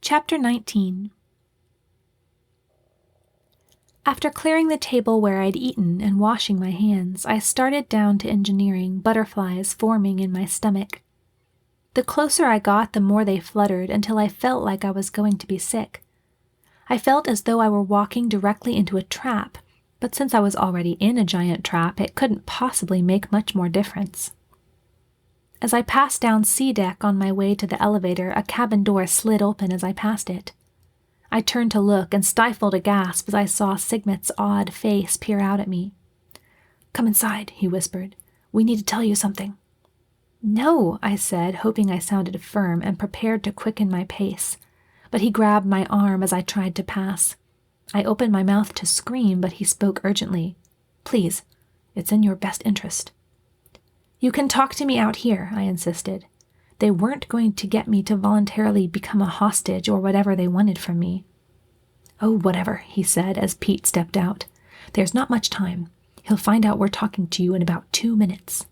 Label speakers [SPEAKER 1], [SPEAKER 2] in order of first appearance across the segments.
[SPEAKER 1] Chapter 19. After clearing the table where I'd eaten and washing my hands, I started down to engineering, butterflies forming in my stomach. The closer I got, the more they fluttered until I felt like I was going to be sick. I felt as though I were walking directly into a trap, but since I was already in a giant trap, it couldn't possibly make much more difference. As I passed down C deck on my way to the elevator, a cabin door slid open as I passed it. I turned to look and stifled a gasp as I saw Sigmet's odd face peer out at me. "Come inside," he whispered. "We need to tell you something." "No," I said, hoping I sounded firm and prepared to quicken my pace. But he grabbed my arm as I tried to pass. I opened my mouth to scream, but he spoke urgently. "Please, it's in your best interest." "You can talk to me out here," I insisted. They weren't going to get me to voluntarily become a hostage or whatever they wanted from me. "Oh, whatever," he said as Pete stepped out. "There's not much time. He'll find out we're talking to you in about 2 minutes."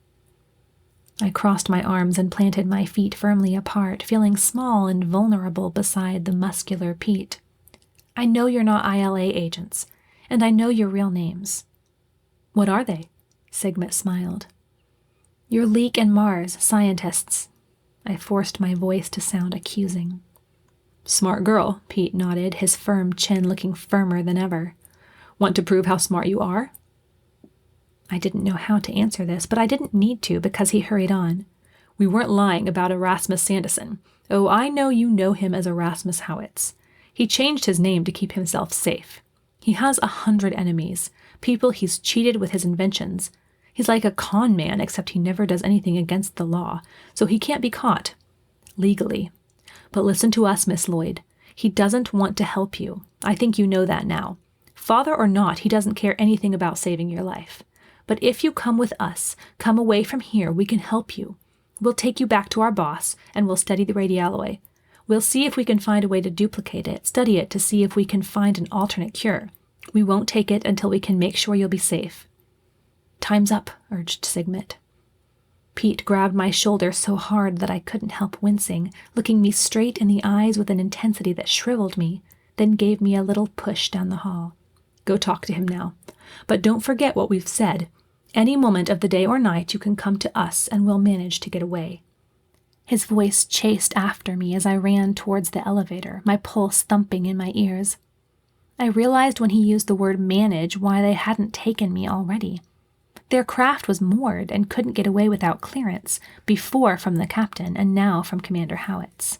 [SPEAKER 1] I crossed my arms and planted my feet firmly apart, feeling small and vulnerable beside the muscular Pete. "I know you're not ILA agents, and I know your real names." "What are they?" Sigmet smiled. "You're Leek and Mars scientists." I forced my voice to sound accusing. "Smart girl," Pete nodded, his firm chin looking firmer than ever. "Want to prove how smart you are?" I didn't know how to answer this, but I didn't need to because he hurried on. "We weren't lying about Erasmus Sanderson. Oh, I know you know him as Erasmus Howitz. He changed his name to keep himself safe. He has 100 enemies, people he's cheated with his inventions. He's like a con man, except he never does anything against the law, so he can't be caught. Legally. But listen to us, Miss Lloyd. He doesn't want to help you. I think you know that now. Father or not, he doesn't care anything about saving your life. But if you come with us, come away from here, we can help you. We'll take you back to our boss, and we'll study the Radialloy. We'll see if we can find a way to duplicate it, study it to see if we can find an alternate cure. We won't take it until we can make sure you'll be safe." "Time's up," urged Sigmet. Pete grabbed my shoulder so hard that I couldn't help wincing, looking me straight in the eyes with an intensity that shriveled me, then gave me a little push down the hall. "Go talk to him now. But don't forget what we've said. Any moment of the day or night you can come to us and we'll manage to get away." His voice chased after me as I ran towards the elevator, my pulse thumping in my ears. I realized when he used the word manage why they hadn't taken me already. Their craft was moored and couldn't get away without clearance, before from the captain and now from Commander Howitz.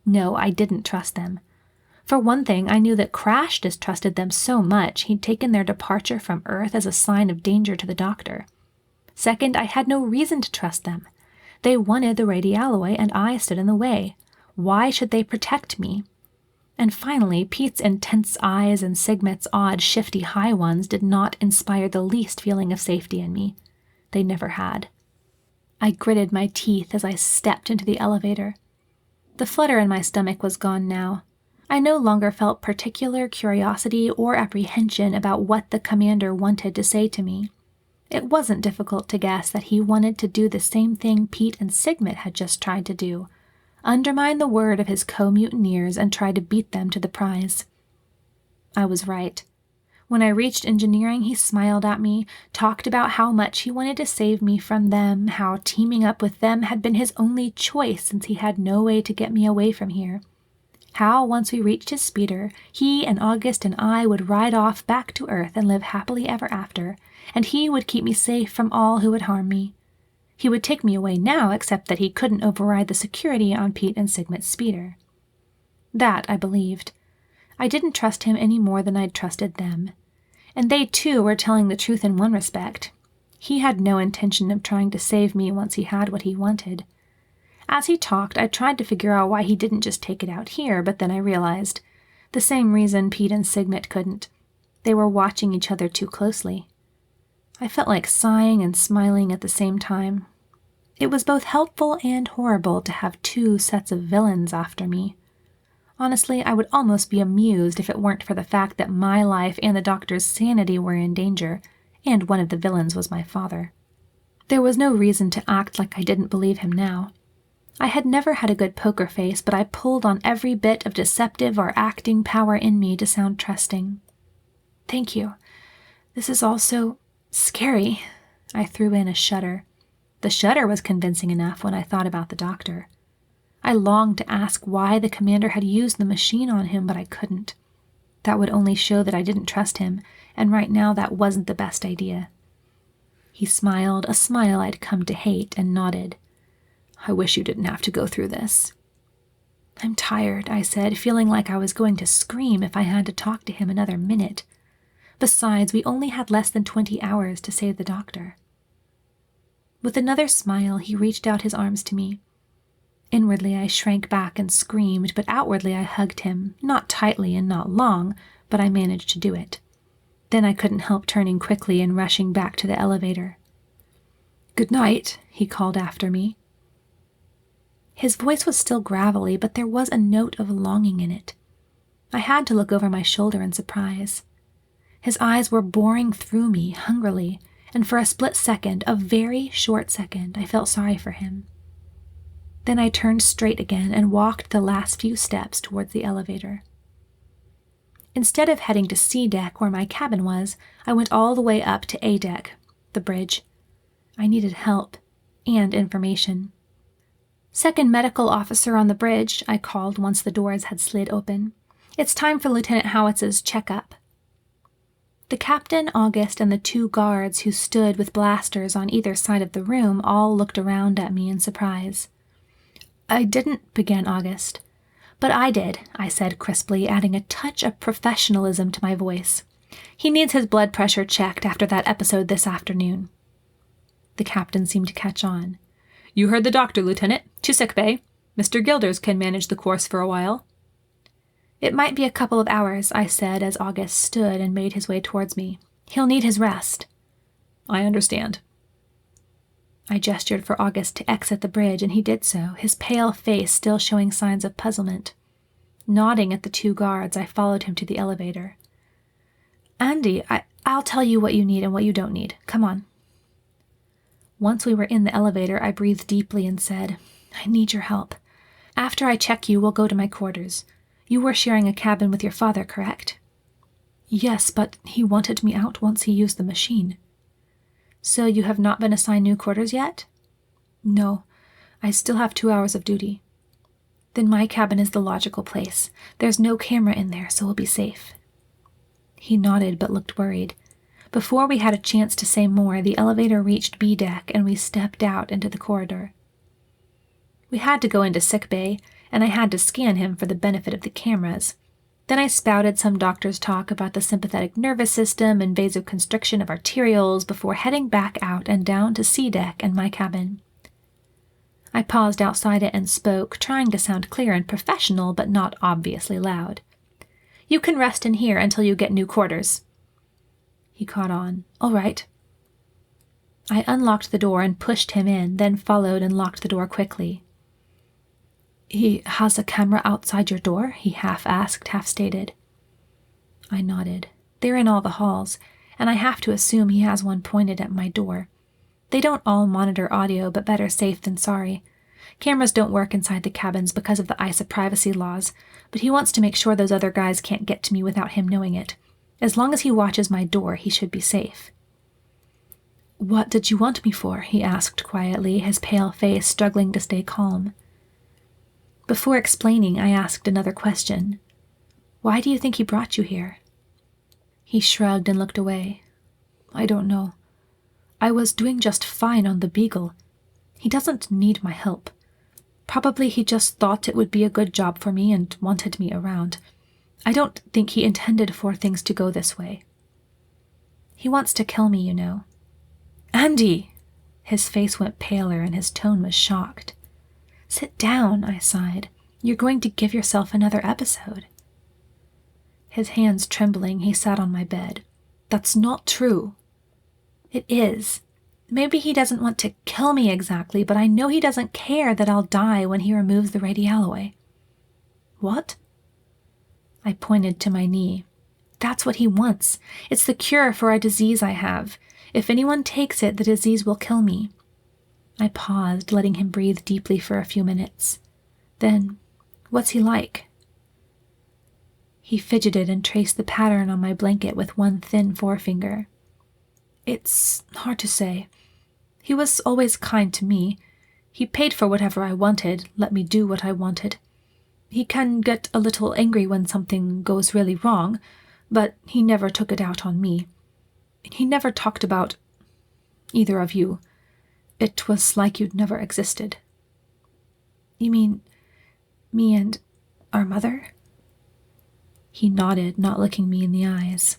[SPEAKER 1] No, I didn't trust them. For one thing, I knew that Crash distrusted them so much he'd taken their departure from Earth as a sign of danger to the Doctor. Second, I had no reason to trust them. They wanted the Radialloy and I stood in the way. Why should they protect me? And finally, Pete's intense eyes and Sigmet's odd, shifty high ones did not inspire the least feeling of safety in me. They never had. I gritted my teeth as I stepped into the elevator. The flutter in my stomach was gone now. I no longer felt particular curiosity or apprehension about what the commander wanted to say to me. It wasn't difficult to guess that he wanted to do the same thing Pete and Sigmet had just tried to do, undermine the word of his co-mutineers and try to beat them to the prize. I was right. When I reached engineering, he smiled at me, talked about how much he wanted to save me from them, how teaming up with them had been his only choice since he had no way to get me away from here. How, once we reached his speeder, he and August and I would ride off back to Earth and live happily ever after, and he would keep me safe from all who would harm me. He would take me away now, except that he couldn't override the security on Pete and Sigmet's speeder. That I believed. I didn't trust him any more than I'd trusted them. And they, too, were telling the truth in one respect. He had no intention of trying to save me once he had what he wanted. As he talked, I tried to figure out why he didn't just take it out here, but then I realized. The same reason Pete and Sigmet couldn't. They were watching each other too closely. I felt like sighing and smiling at the same time. It was both helpful and horrible to have 2 sets of villains after me. Honestly, I would almost be amused if it weren't for the fact that my life and the Doctor's sanity were in danger, and one of the villains was my father. There was no reason to act like I didn't believe him now. I had never had a good poker face, but I pulled on every bit of deceptive or acting power in me to sound trusting. "Thank you. This is all so scary." I threw in a shudder. The shudder was convincing enough when I thought about the doctor. I longed to ask why the commander had used the machine on him, but I couldn't. That would only show that I didn't trust him, and right now that wasn't the best idea. He smiled, a smile I'd come to hate, and nodded. "I wish you didn't have to go through this." "I'm tired," I said, feeling like I was going to scream if I had to talk to him another minute. Besides, we only had less than 20 hours to save the doctor. With another smile, he reached out his arms to me. Inwardly, I shrank back and screamed, but outwardly I hugged him, not tightly and not long, but I managed to do it. Then I couldn't help turning quickly and rushing back to the elevator. "Good night," he called after me. His voice was still gravelly, but there was a note of longing in it. I had to look over my shoulder in surprise. His eyes were boring through me hungrily, and for a split second, a very short second, I felt sorry for him. Then I turned straight again and walked the last few steps towards the elevator. Instead of heading to C deck where my cabin was, I went all the way up to A deck, the bridge. I needed help and information. "Second medical officer on the bridge," I called once the doors had slid open. "It's time for Lieutenant Howitz's checkup." The captain, August, and the 2 guards who stood with blasters on either side of the room all looked around at me in surprise. "I didn't," began August. "But I did," I said crisply, adding a touch of professionalism to my voice. "He needs his blood pressure checked after that episode this afternoon." The captain seemed to catch on. "You heard the doctor, Lieutenant. To sickbay. Mr. Gilders can manage the course for a while." "It might be a couple of hours," I said as August stood and made his way towards me. "He'll need his rest." "I understand." I gestured for August to exit the bridge, and he did so, his pale face still showing signs of puzzlement. Nodding at the 2 guards, I followed him to the elevator. "Andi, I'll tell you what you need and what you don't need. Come on." Once we were in the elevator, I breathed deeply and said, "I need your help. After I check you, we'll go to my quarters. You were sharing a cabin with your father, correct?" "Yes, but he wanted me out once he used the machine." "So you have not been assigned new quarters yet?" "No, I still have 2 hours of duty." "Then my cabin is the logical place. There's no camera in there, so we'll be safe." He nodded but looked worried. Before we had a chance to say more, the elevator reached B deck and we stepped out into the corridor. We had to go into sickbay, and I had to scan him for the benefit of the cameras. Then I spouted some doctor's talk about the sympathetic nervous system and vasoconstriction of arterioles before heading back out and down to C deck and my cabin. I paused outside it and spoke, trying to sound clear and professional, but not obviously loud. "You can rest in here until you get new quarters." He caught on. "All right." I unlocked the door and pushed him in, then followed and locked the door quickly. "He has a camera outside your door?" he half asked, half stated. I nodded. "They're in all the halls, and I have to assume he has one pointed at my door. They don't all monitor audio, but better safe than sorry. Cameras don't work inside the cabins because of the ISA privacy laws, but he wants to make sure those other guys can't get to me without him knowing it. As long as he watches my door, he should be safe." "What did you want me for?" he asked quietly, his pale face struggling to stay calm. Before explaining, I asked another question. "Why do you think he brought you here?" He shrugged and looked away. "I don't know. I was doing just fine on the Beagle. He doesn't need my help. Probably he just thought it would be a good job for me and wanted me around. I don't think he intended for things to go this way. He wants to kill me, you know." "Andi!" His face went paler and his tone was shocked. "Sit down," I sighed. "You're going to give yourself another episode." His hands trembling, he sat on my bed. "That's not true." "It is. Maybe he doesn't want to kill me exactly, but I know he doesn't care that I'll die when he removes the radialloy." "What?" I pointed to my knee. "That's what he wants. It's the cure for a disease I have. If anyone takes it, the disease will kill me." I paused, letting him breathe deeply for a few minutes. Then, what's he like? He fidgeted and traced the pattern on my blanket with one thin forefinger. It's hard to say. He was always kind to me. He paid for whatever I wanted, let me do what I wanted. He can get a little angry when something goes really wrong, but he never took it out on me. He never talked about either of you. It was like you'd never existed. You mean me and our mother? He nodded, not looking me in the eyes.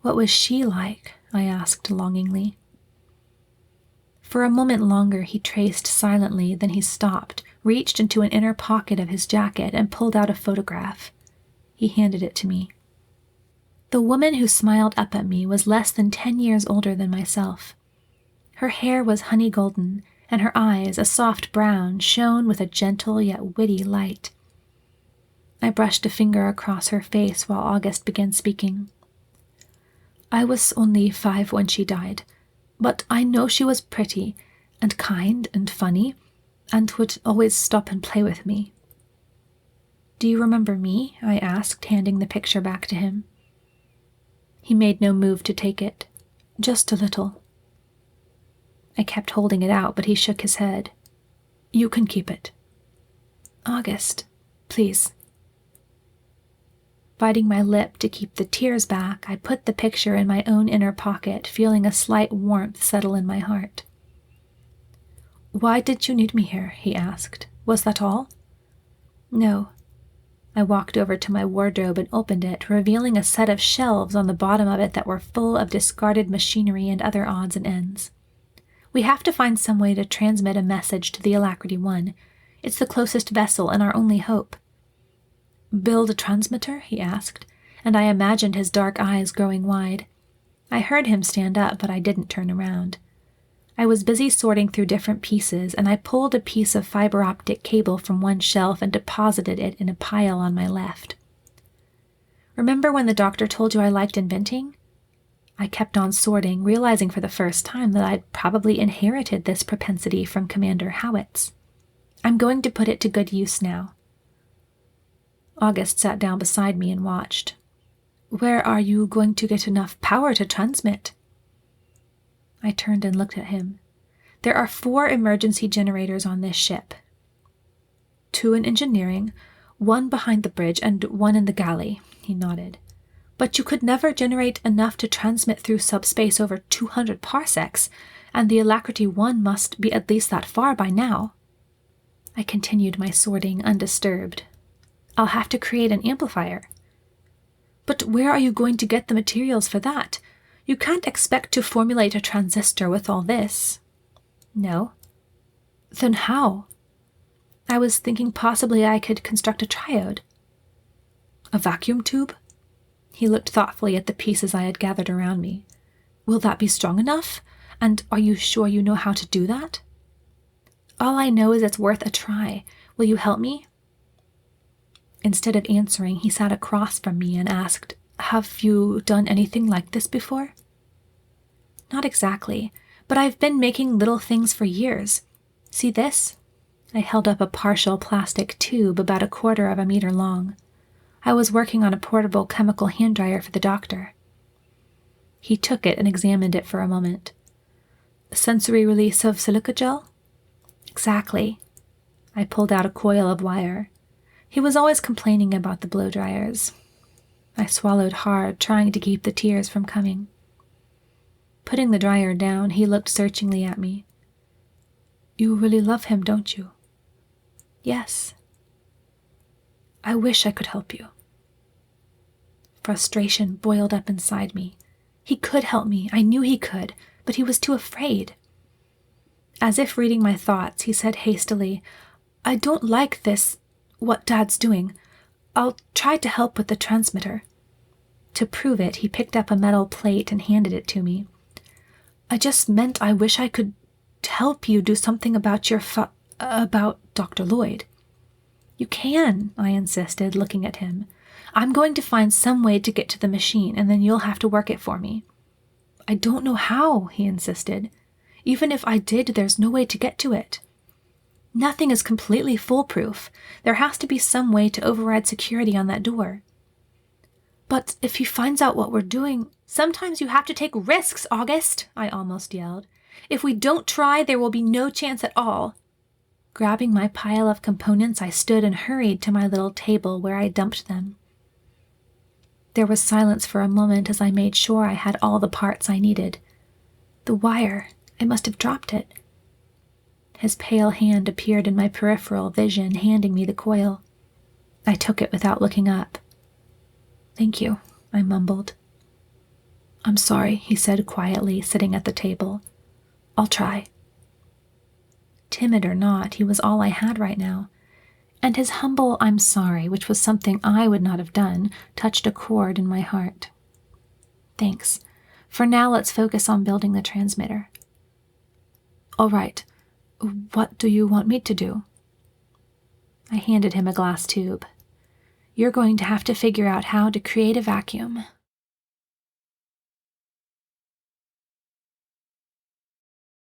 [SPEAKER 1] What was she like? I asked longingly. For a moment longer he traced silently, then he stopped, reached into an inner pocket of his jacket, and pulled out a photograph. He handed it to me. The woman who smiled up at me was less than 10 years older than myself. Her hair was honey golden, and her eyes, a soft brown, shone with a gentle yet witty light. I brushed a finger across her face while August began speaking. I was only 5 when she died, but I know she was pretty and kind and funny, and would always stop and play with me. Do you remember me? I asked, handing the picture back to him. He made no move to take it. Just a little. I kept holding it out, but he shook his head. You can keep it. August, please. Biting my lip to keep the tears back, I put the picture in my own inner pocket, feeling a slight warmth settle in my heart. Why did you need me here? He asked. Was that all? No. I walked over to my wardrobe and opened it, revealing a set of shelves on the bottom of it that were full of discarded machinery and other odds and ends. We have to find some way to transmit a message to the Alacrity 1. It's the closest vessel and our only hope. Build a transmitter? He asked, and I imagined his dark eyes growing wide. I heard him stand up, but I didn't turn around. I was busy sorting through different pieces, and I pulled a piece of fiber optic cable from one shelf and deposited it in a pile on my left. Remember when the doctor told you I liked inventing? I kept on sorting, realizing for the first time that I'd probably inherited this propensity from Commander Howitz. I'm going to put it to good use now. August sat down beside me and watched. Where are you going to get enough power to transmit? I turned and looked at him. There are 4 emergency generators on this ship. 2 in engineering, 1 behind the bridge, and 1 in the galley, he nodded. But you could never generate enough to transmit through subspace over 200 parsecs, and the Alacrity 1 must be at least that far by now. I continued my sorting, undisturbed. I'll have to create an amplifier. But where are you going to get the materials for that? You can't expect to formulate a transistor with all this. No. Then how? I was thinking possibly I could construct a triode. A vacuum tube? He looked thoughtfully at the pieces I had gathered around me. Will that be strong enough? And are you sure you know how to do that? All I know is it's worth a try. Will you help me? Instead of answering, he sat across from me and asked, Have you done anything like this before? Not exactly, but I've been making little things for years. See this? I held up a partial plastic tube about 1/4 of a meter long. I was working on a portable chemical hand dryer for the doctor. He took it and examined it for a moment. Sensory release of silica gel? Exactly. I pulled out a coil of wire. He was always complaining about the blow dryers. I swallowed hard, trying to keep the tears from coming. Putting the dryer down, he looked searchingly at me. You really love him, don't you? Yes. I wish I could help you. Frustration boiled up inside me. He could help me. I knew he could, but he was too afraid. As if reading my thoughts, he said hastily, I don't like this, what Dad's doing. I'll try to help with the transmitter. To prove it, he picked up a metal plate and handed it to me. I just meant I wish I could help you do something about about Dr. Lloyd. You can, I insisted, looking at him. I'm going to find some way to get to the machine, and then you'll have to work it for me. I don't know how, he insisted. Even if I did, there's no way to get to it. Nothing is completely foolproof. There has to be some way to override security on that door. But if he finds out what we're doing, sometimes you have to take risks, August, I almost yelled. If we don't try, there will be no chance at all. Grabbing my pile of components, I stood and hurried to my little table where I dumped them. There was silence for a moment as I made sure I had all the parts I needed. The wire, I must have dropped it. His pale hand appeared in my peripheral vision, handing me the coil. I took it without looking up. Thank you, I mumbled. I'm sorry, he said quietly, sitting at the table. I'll try. Timid or not, he was all I had right now. And his humble I'm sorry, which was something I would not have done, touched a chord in my heart. Thanks. For now, let's focus on building the transmitter. All right. What do you want me to do? I handed him a glass tube. You're going to have to figure out how to create a vacuum.